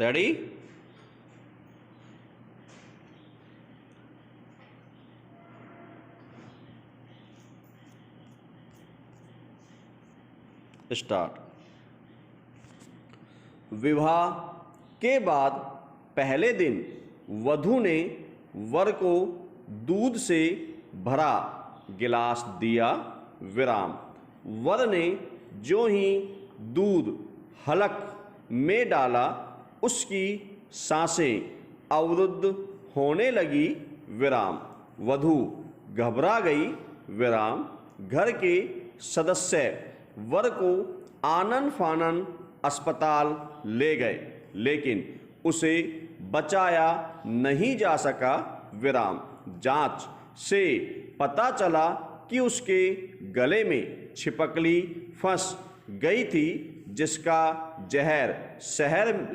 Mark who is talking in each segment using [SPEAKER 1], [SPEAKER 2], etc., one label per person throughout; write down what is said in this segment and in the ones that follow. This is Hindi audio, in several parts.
[SPEAKER 1] रेडी? स्टार्ट। विवाह के बाद पहले दिन वधू ने वर को दूध से भरा गिलास दिया। विराम। वर ने जो ही दूध हलक में डाला उसकी सांसें अवरुद्ध होने लगी। विराम। वधू घबरा गई। विराम। घर के सदस्य वर को आनन फानन अस्पताल ले गए लेकिन उसे बचाया नहीं जा सका। विराम। जांच से पता चला कि उसके गले में छिपकली फंस गई थी जिसका जहर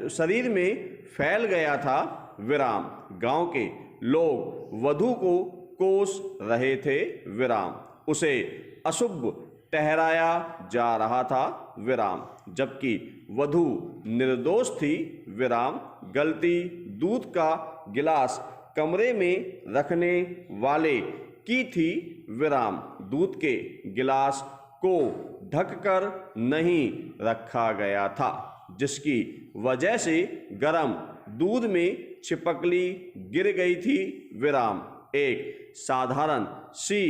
[SPEAKER 1] शरीर में फैल गया था। विराम। गांव के लोग वधू को कोस रहे थे। विराम। उसे अशुभ ठहराया जा रहा था। विराम। जबकि वधू निर्दोष थी। विराम। गलती दूध का गिलास कमरे में रखने वाले की थी। विराम। दूध के गिलास को ढककर नहीं रखा गया था जिसकी वजह से गर्म दूध में छिपकली गिर गई थी। विराम। एक साधारण सी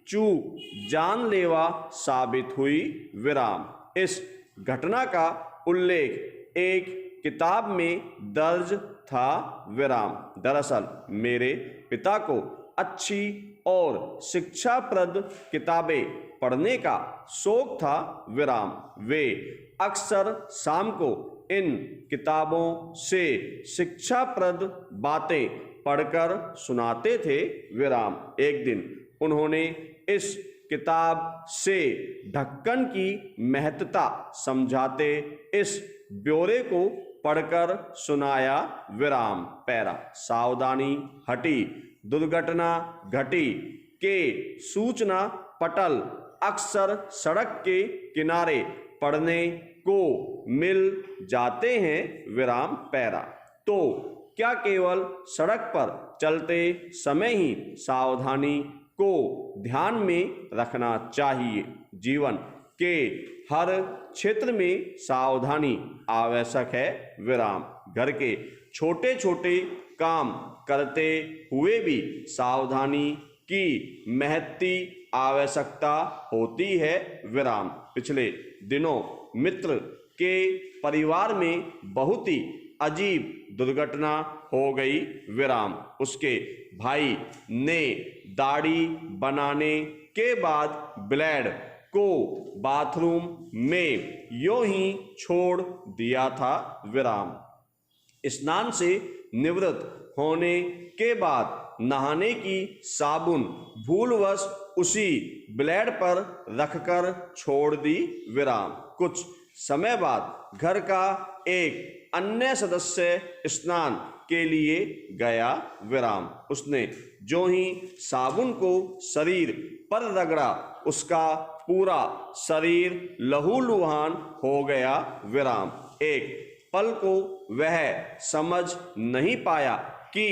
[SPEAKER 1] चूक जानलेवा साबित हुई। विराम। इस घटना का उल्लेख एक किताब में दर्ज था। विराम। दरअसल मेरे पिता को अच्छी और शिक्षाप्रद किताबें पढ़ने का शौक था। विराम। वे अक्सर शाम को इन किताबों से शिक्षाप्रद बातें पढ़कर सुनाते थे। विराम। एक दिन उन्होंने इस किताब से ढक्कन की महत्ता समझाते इस ब्यौरे को पढ़कर सुनाया। विराम। पैरा। सावधानी हटी, दुर्घटना घटी के सूचना पटल अक्सर सड़क के किनारे पढ़ने को मिल जाते हैं। विराम। पैरा। तो क्या केवल सड़क पर चलते समय ही सावधानी को ध्यान में रखना चाहिए? जीवन के हर क्षेत्र में सावधानी आवश्यक है। विराम। घर के छोटे छोटे काम करते हुए भी सावधानी की महती आवश्यकता होती है। विराम। पिछले दिनों मित्र के परिवार में बहुत ही अजीब दुर्घटना हो गई। विराम। उसके भाई ने दाढ़ी बनाने के बाद ब्लेड को बाथरूम में यूं ही छोड़ दिया था। विराम। स्नान से निवृत्त होने के बाद नहाने की साबुन भूलवश उसी ब्लेड पर रखकर छोड़ दी। विराम। कुछ समय बाद घर का एक अन्य सदस्य स्नान के लिए गया। विराम। उसने जो ही साबुन को शरीर पर रगड़ा उसका पूरा शरीर लहूलुहान हो गया। विराम। एक पल को वह समझ नहीं पाया कि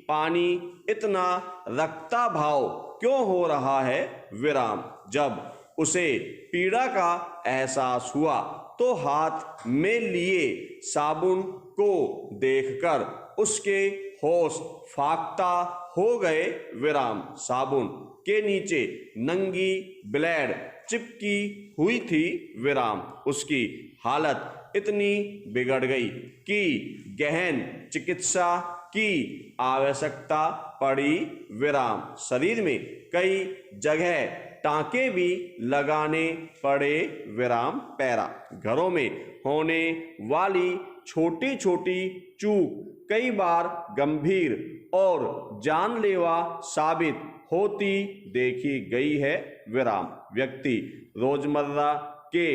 [SPEAKER 1] पानी इतना रक्ताभाव क्यों हो रहा है। विराम। जब उसे पीड़ा का एहसास हुआ तो हाथ में लिए साबुन को देखकर उसके होश फाख्ता हो गए। विराम। साबुन के नीचे नंगी ब्लेड चिपकी हुई थी। विराम। उसकी हालत इतनी बिगड़ गई कि गहन चिकित्सा की आवश्यकता पड़ी। विराम। शरीर में कई जगह टांके भी लगाने पड़े। विराम। पैरा। घरों में होने वाली छोटी छोटी चूक कई बार गंभीर और जानलेवा साबित होती देखी गई है। विराम। व्यक्ति रोजमर्रा के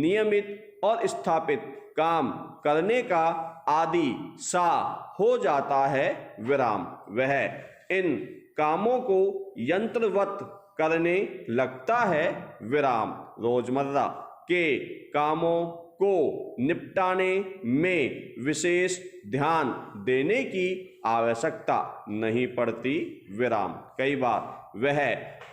[SPEAKER 1] नियमित और स्थापित काम करने का आदी सा हो जाता है। विराम। वह इन कामों को यंत्रवत करने लगता है। विराम। रोजमर्रा के कामों को निपटाने में विशेष ध्यान देने की आवश्यकता नहीं पड़ती, विराम। कई बार वह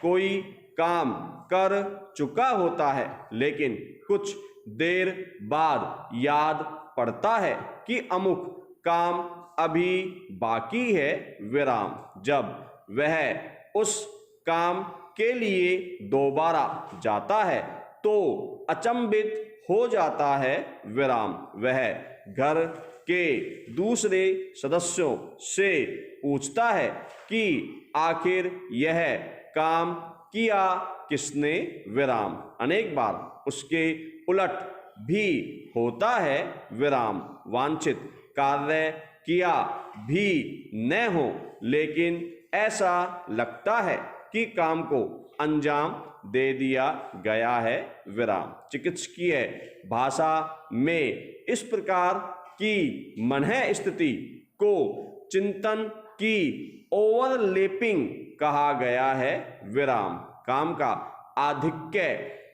[SPEAKER 1] कोई काम कर चुका होता है लेकिन कुछ देर बाद याद पड़ता है कि अमुक काम अभी बाकी है, विराम। जब वह उस काम के लिए दोबारा जाता है तो अचंभित हो जाता है, विराम। वह घर के दूसरे सदस्यों से पूछता है कि आखिर यह काम किया किसने, विराम। अनेक बार उसके उलट भी होता है, विराम। वांछित कार्य किया भी न हो लेकिन ऐसा लगता है कि काम को अंजाम दे दिया गया है, विराम। चिकित्सकीय भाषा में इस प्रकार की मनः स्थिति को चिंतन की ओवरलैपिंग कहा गया है, विराम। काम का आधिक्य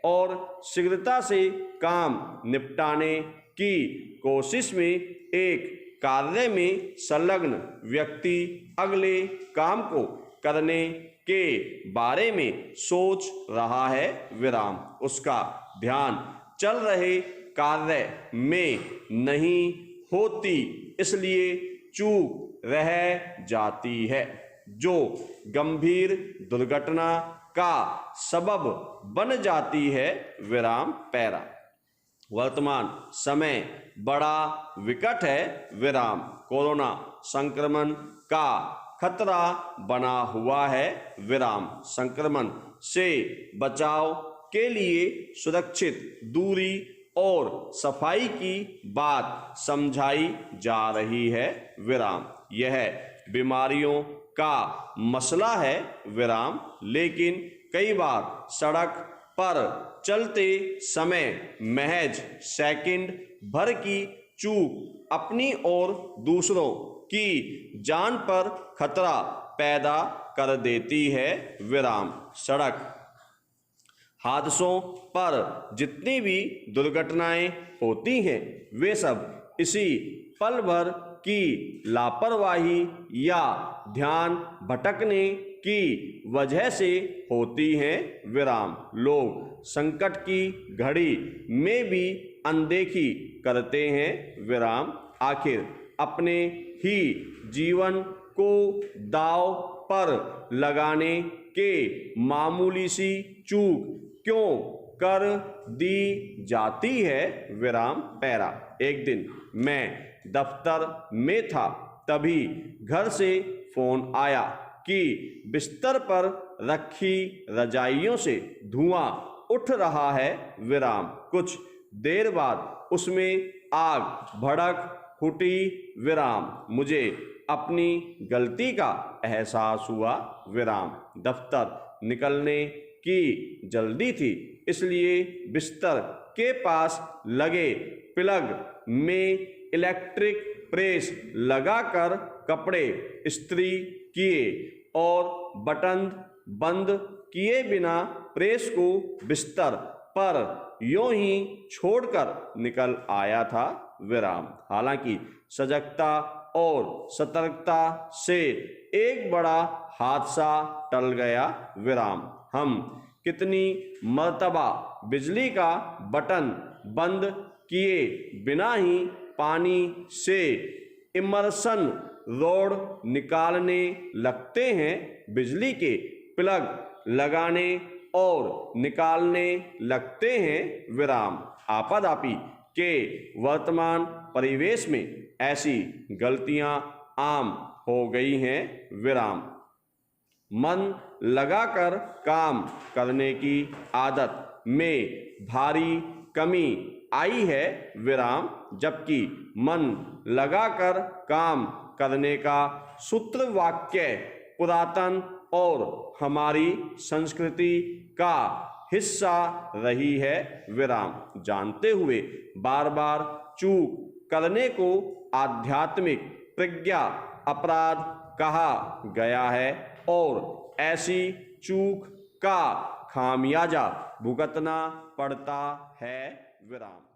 [SPEAKER 1] और शीघ्रता से काम निपटाने की कोशिश में एक कार्य में संलग्न व्यक्ति अगले काम को करने के बारे में सोच रहा है, विराम। उसका ध्यान चल रहे कार्य में नहीं होती, इसलिए चूक रह जाती है, जो गंभीर दुर्घटना का सबब बन जाती है, विराम। पैरा। वर्तमान समय बड़ा विकट है, विराम। कोरोना संक्रमण का खतरा बना हुआ है, विराम। संक्रमण से बचाव के लिए सुरक्षित दूरी और सफाई की बात समझाई जा रही है, विराम। यह बीमारियों का मसला है, विराम। लेकिन कई बार सड़क पर चलते समय महज सेकंड भर की चूक अपनी और दूसरों की जान पर खतरा पैदा कर देती है, विराम। सड़क हादसों पर जितनी भी दुर्घटनाएं होती हैं वे सब इसी पल भर की लापरवाही या ध्यान भटकने की वजह से होती हैं, विराम। लोग संकट की घड़ी में भी अनदेखी करते हैं, विराम। आखिर अपने ही जीवन को दांव पर लगाने के मामूली सी चूक क्यों कर दी जाती है, विराम। पैरा। एक दिन मैं दफ्तर में था, तभी घर से फोन आया कि बिस्तर पर रखी रजाइयों से धुआं उठ रहा है, विराम। कुछ देर बाद उसमें आग भड़क उठी, विराम। मुझे अपनी गलती का एहसास हुआ, विराम। दफ्तर निकलने की जल्दी थी, इसलिए बिस्तर के पास लगे प्लग में इलेक्ट्रिक प्रेस लगाकर कपड़े इस्त्री किए और बटन बंद किए बिना प्रेस को बिस्तर पर यूं ही छोड़कर निकल आया था, विराम। हालांकि सजगता और सतर्कता से एक बड़ा हादसा टल गया, विराम। हम कितनी मर्तबा बिजली का बटन बंद किए बिना ही पानी से इमर्शन रोड निकालने लगते हैं, बिजली के प्लग लगाने और निकालने लगते हैं, विराम। आपाधापी के वर्तमान परिवेश में ऐसी गलतियां आम हो गई हैं, विराम। मन लगाकर काम करने की आदत में भारी कमी आई है, विराम। जबकि मन लगाकर काम करने का सूत्र वाक्य पुरातन और हमारी संस्कृति का हिस्सा रही है, विराम। जानते हुए बार बार चूक करने को आध्यात्मिक प्रज्ञा अपराध कहा गया है और ऐसी चूक का खामियाजा भुगतना पड़ता है, विराम।